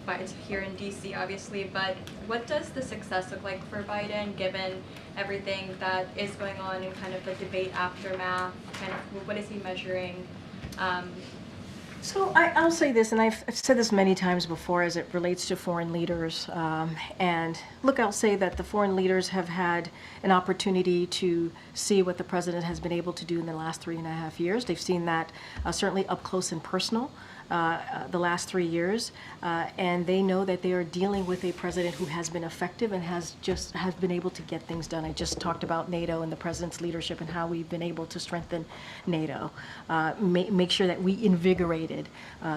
it's here in DC, obviously, but what does the success look like for Biden, given everything that is going on in kind of the debate aftermath? Kind of what is he measuring? So I'll say this, and I've said this many times before as it relates to foreign leaders. And look, I'll say that the foreign leaders have had an opportunity to see what the president has been able to do in the last 3.5 years. They've seen that certainly up close and personal the last 3 years, and they know that they are dealing with a president who has been effective and has been able to get things done. I just talked about NATO and the president's leadership and how we've been able to strengthen NATO, make sure that we invigorated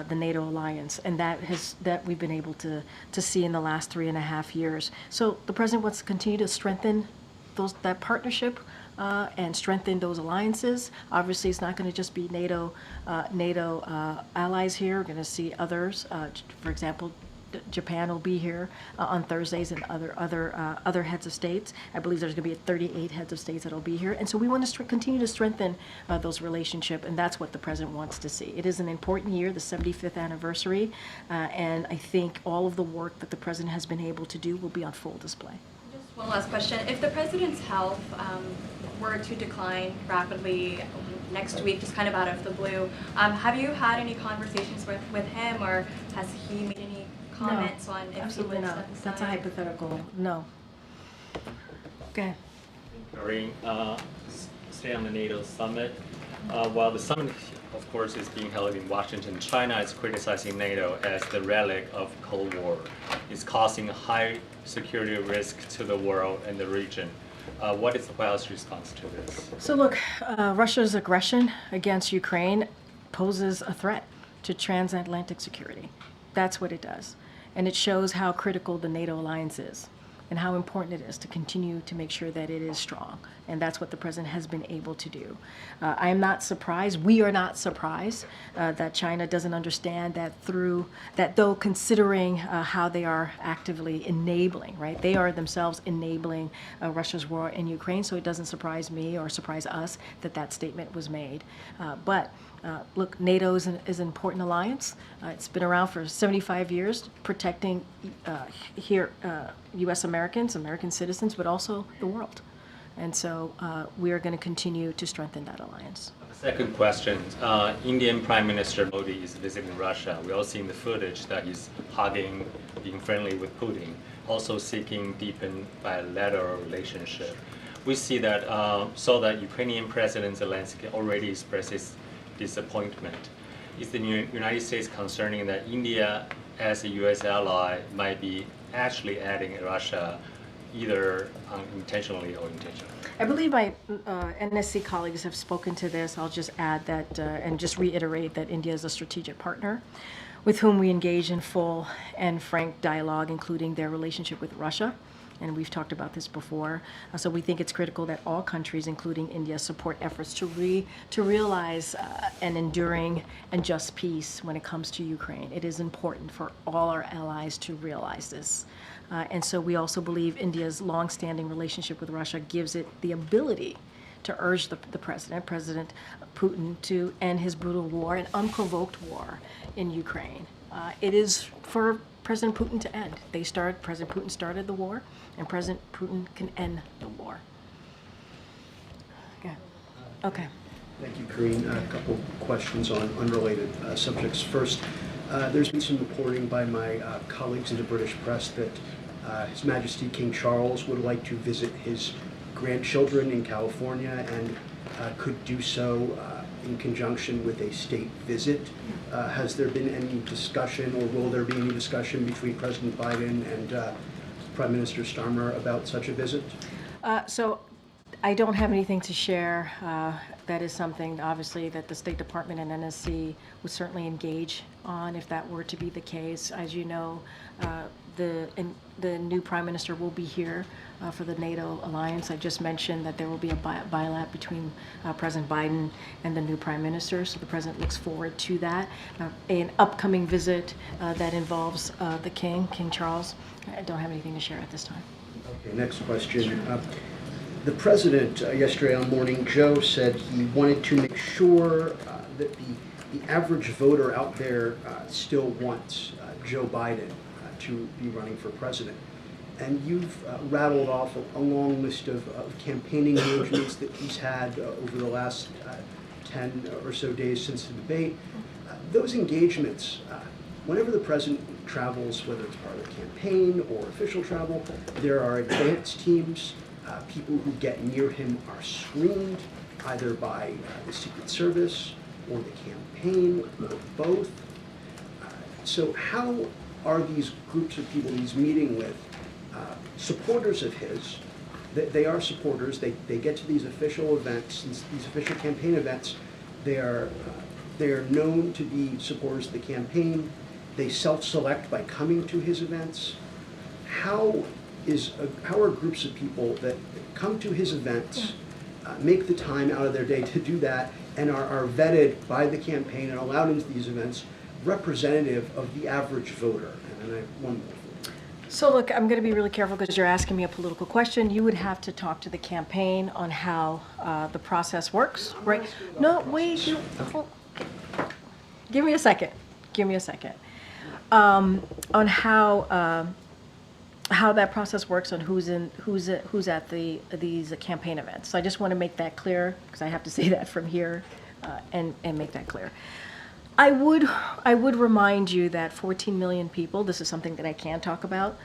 the NATO alliance, and that we've been able to see in the last 3.5 years. So the president wants to continue to strengthen that partnership and strengthen those alliances. Obviously, it's not going to just be NATO allies here. We're going to see others. For example, Japan will be here on Thursdays, and other heads of states. I believe there's going to be 38 heads of states that will be here, and so we want to continue to strengthen those relationships, and that's what the president wants to see. It is an important year, the 75th anniversary, and I think all of the work that the president has been able to do will be on full display. Just one last question. If the president's health were to decline rapidly next week, just kind of out of the blue, have you had any conversations with him, or has he made any comments on if Absolutely he would not. step aside? That's a hypothetical. No. Okay. Karine, stay on the NATO summit. While the summit, of course, is being held in Washington, China is criticizing NATO as the relic of Cold War. It's causing high security risk to the world and the region. What is the White House response to this? So look, Russia's aggression against Ukraine poses a threat to transatlantic security. That's what it does. And it shows how critical the NATO alliance is and how important it is to continue to make sure that it is strong. And that's what the president has been able to do. I am not surprised, we are not surprised that China doesn't understand that though considering how they are actively enabling, right? They are themselves enabling Russia's war in Ukraine, so it doesn't surprise me or surprise us that statement was made. But look, NATO is an important alliance. It's been around for 75 years, protecting U.S. Americans, American citizens, but also the world. And so we are going to continue to strengthen that alliance. Second question. Indian Prime Minister Modi is visiting Russia. We all seen the footage that he's hugging, being friendly with Putin, also seeking deepen bilateral relationship. We see that, that Ukrainian President Zelensky already expressed his disappointment. Is the United States concerning that India, as a U.S. ally, might be actually adding Russia either unintentionally or intentionally? I believe my NSC colleagues have spoken to this. I'll just add that and just reiterate that India is a strategic partner with whom we engage in full and frank dialogue, including their relationship with Russia. And we've talked about this before. So we think it's critical that all countries, including India, support efforts to realize an enduring and just peace when it comes to Ukraine. It is important for all our allies to realize this. And so we also believe India's longstanding relationship with Russia gives it the ability to urge the President Putin, to end his brutal war, an unprovoked war in Ukraine. It is for President Putin to end. President Putin started the war, and President Putin can end the war. Okay. Thank you, Karine. A couple questions on unrelated subjects. First, there's been some reporting by my colleagues in the British press that His Majesty King Charles would like to visit his grandchildren in California and could do so in conjunction with a state visit. Has there been any discussion, or will there be any discussion between President Biden and Prime Minister Starmer about such a visit? So I don't have anything to share. That is something, obviously, that the State Department and NSC would certainly engage on if that were to be the case. As you know, the new Prime Minister will be here for the NATO alliance. I just mentioned that there will be a bilat between President Biden and the new Prime Minister, so the President looks forward to that. An upcoming visit that involves the King Charles. I don't have anything to share at this time. Okay, next question. The President yesterday on Morning Joe said he wanted to make sure that the average voter out there still wants Joe Biden to be running for president. And you've rattled off a long list of campaign engagements that he's had over the last 10 or so days since the debate. Those engagements, whenever the president travels, whether it's part of the campaign or official travel, there are advance teams. People who get near him are screened either by the Secret Service or the campaign or both. So how are these groups of people he's meeting with supporters of his? They are supporters. They get to these official events, these official campaign events. They are known to be supporters of the campaign. They self-select by coming to his events. How are groups of people that come to his events, make the time out of their day to do that, and are vetted by the campaign and allowed into these events, representative of the average voter? And I have one more. So look, I'm going to be really careful because you're asking me a political question. You would have to talk to the campaign on how the process works, right? No, wait. Give me a second. Give me a second. On how that process works, on who's at these campaign events. So I just want to make that clear because I have to say that from here and make that clear. I would remind you that 14 million people, this is something that I can talk about,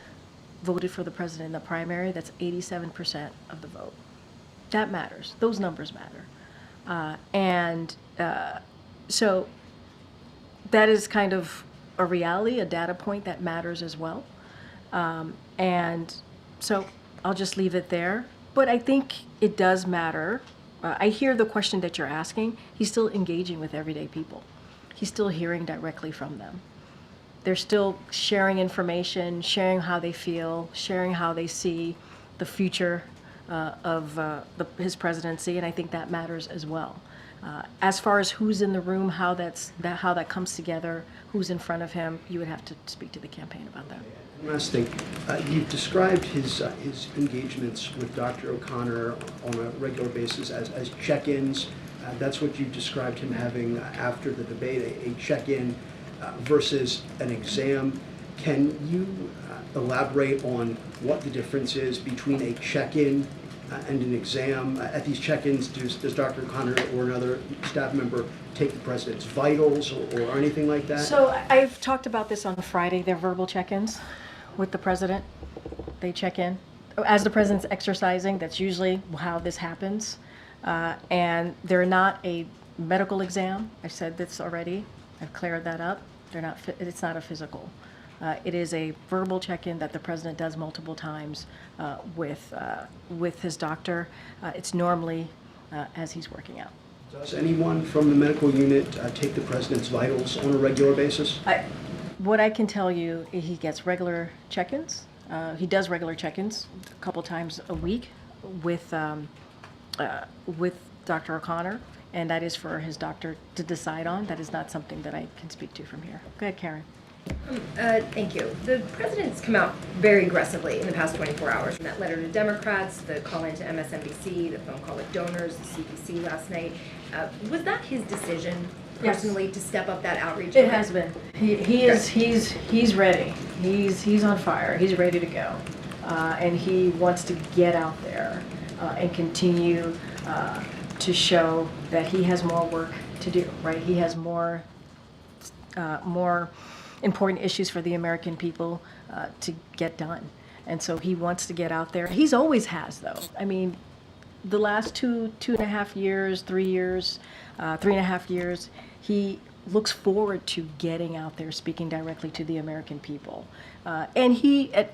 voted for the president in the primary. That's 87% of the vote. That matters. Those numbers matter. So that is kind of a reality, a data point that matters as well. And so I'll just leave it there. But I think it does matter. I hear the question that you're asking. He's still engaging with everyday people. He's still hearing directly from them. They're still sharing information, sharing how they feel, sharing how they see the future of his presidency, and I think that matters as well. As far as who's in the room, how that comes together, who's in front of him, you would have to speak to the campaign about that. Last thing, you've described his engagements with Dr. O'Connor on a regular basis as check-ins. That's what you described him having after the debate, a check-in versus an exam. Can you elaborate on what the difference is between a check-in and an exam? At these check-ins, does Dr. O'Connor or another staff member take the president's vitals or anything like that? So I've talked about this on Friday. They're verbal check-ins with the president. They check in. As the president's exercising, that's usually how this happens. And they're not a medical exam. I've said this already. I've cleared that up. It's not a physical. It is a verbal check-in that the president does multiple times with his doctor. It's normally as he's working out. Does anyone from the medical unit take the president's vitals on a regular basis? What I can tell you, he gets regular check-ins. He does regular check-ins a couple times a week with Dr. O'Connor, and that is for his doctor to decide on. That is not something that I can speak to from here. Go ahead, Karen. Thank you. The president's come out very aggressively in the past 24 hours, from that letter to Democrats, the call into MSNBC, the phone call with donors, the CDC last night. Was that his decision personally to step up that outreach? It has been. He's ready. He's on fire. He's ready to go, and he wants to get out there and continue to show that he has more work to do. Right? He has more important issues for the American people to get done, and so he wants to get out there. He's always has, though. I mean, the last 2.5 years, 3 years, 3.5 years, he looks forward to getting out there, speaking directly to the American people. And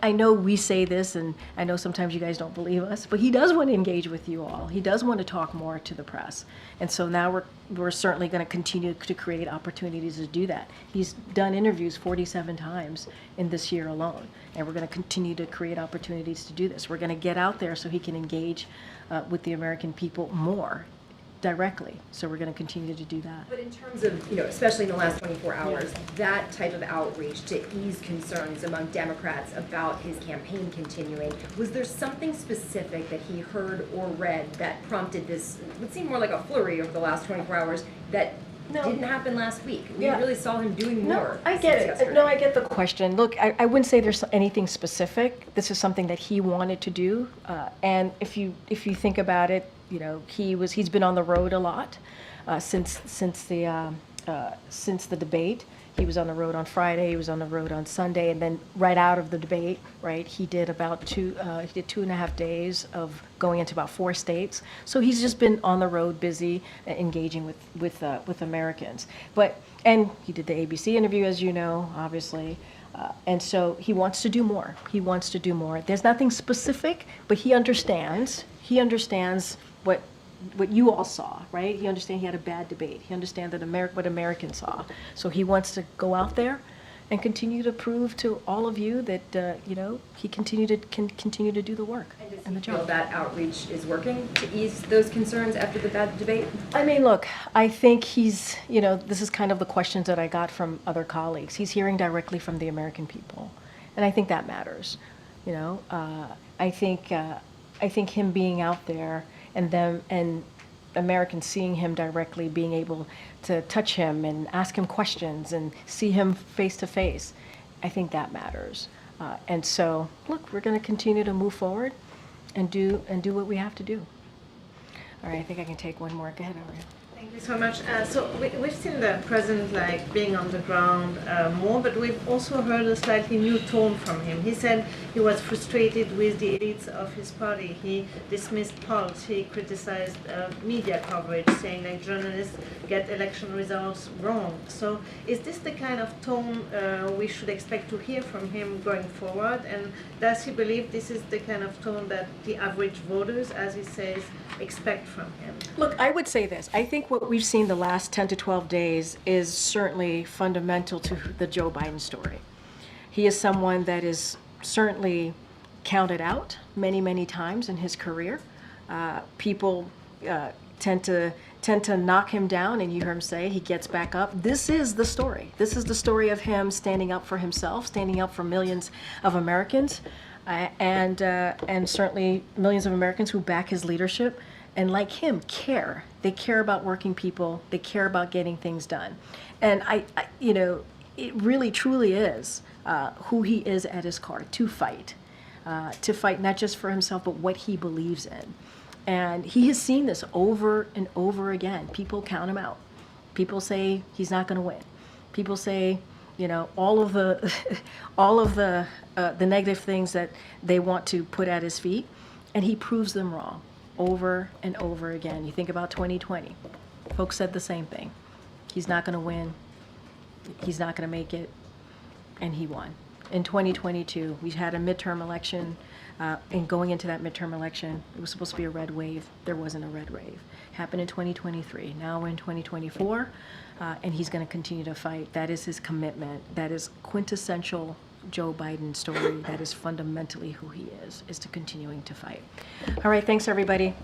I know we say this, and I know sometimes you guys don't believe us, but he does want to engage with you all. He does want to talk more to the press. And so now we're certainly going to continue to create opportunities to do that. He's done interviews 47 times in this year alone, and we're going to continue to create opportunities to do this. We're going to get out there so he can engage with the American people more directly. So we're going to continue to do that. But in terms of, especially in the last 24 hours, that type of outreach to ease concerns among Democrats about his campaign continuing, was there something specific that he heard or read that prompted this, would seem more like a flurry over the last 24 hours, that No. didn't happen last week. We Yeah. really saw him doing No, more. I get since it. yesterday. No, I get the question. Look, I wouldn't say there's anything specific. This is something that he wanted to do, and if you think about it, you know, he's been on the road a lot since the debate. He was on the road on Friday. He was on the road on Sunday, and then right out of the debate, right, he did about 2.5 days of going into about 4 states. So he's just been on the road, busy, engaging with Americans. And he did the ABC interview, as you know, obviously. And so he wants to do more. He wants to do more. There's nothing specific, but he understands. He understands what you all saw, right? He understands he had a bad debate. He understands that what Americans saw. So he wants to go out there and continue to prove to all of you that you know, he can continue to do the work and the Feel job. that outreach is working to ease those concerns after the bad debate? I mean, look, I think he's, you know, this is kind of the questions that I got from other colleagues. He's hearing directly from the American people, and I think that matters. You know, I think him being out there and Americans seeing him directly, being able to touch him and ask him questions and see him face to face, I think that matters. And so, look, we're going to continue to move forward and do what we have to do. All right, I think I can take one more. Go ahead, Aria. Thank you so much. We've seen the president like being on the ground more, but we've also heard a slightly new tone from him. He said he was frustrated with the elites of his party. He dismissed polls. He criticized media coverage, saying that journalists get election results wrong. So is this the kind of tone we should expect to hear from him going forward? And does he believe this is the kind of tone that the average voters, as he says, expect from him? Look, I would say this. I think what we've seen the last 10 to 12 days is certainly fundamental to the Joe Biden story. He is someone that is certainly counted out many, many times in his career. People tend to knock him down, and you hear him say he gets back up. This is the story. This is the story of him standing up for himself, standing up for millions of Americans, and certainly millions of Americans who back his leadership. And like him, care. They care about working people. They care about getting things done. And I you know, it really truly is who he is at his core, to fight not just for himself, but what he believes in. And he has seen this over and over again. People count him out. People say he's not going to win. People say, you know, all of the negative things that they want to put at his feet, and he proves them wrong over and over again. You think about 2020. Folks said the same thing. He's not going to win. He's not going to make it. And he won. In 2022, we had a midterm election. And going into that midterm election, it was supposed to be a red wave. There wasn't a red wave. Happened in 2023. Now we're in 2024. And he's going to continue to fight. That is his commitment. That is quintessential Joe Biden story. That is fundamentally who he is to continuing to fight. All right, thanks everybody.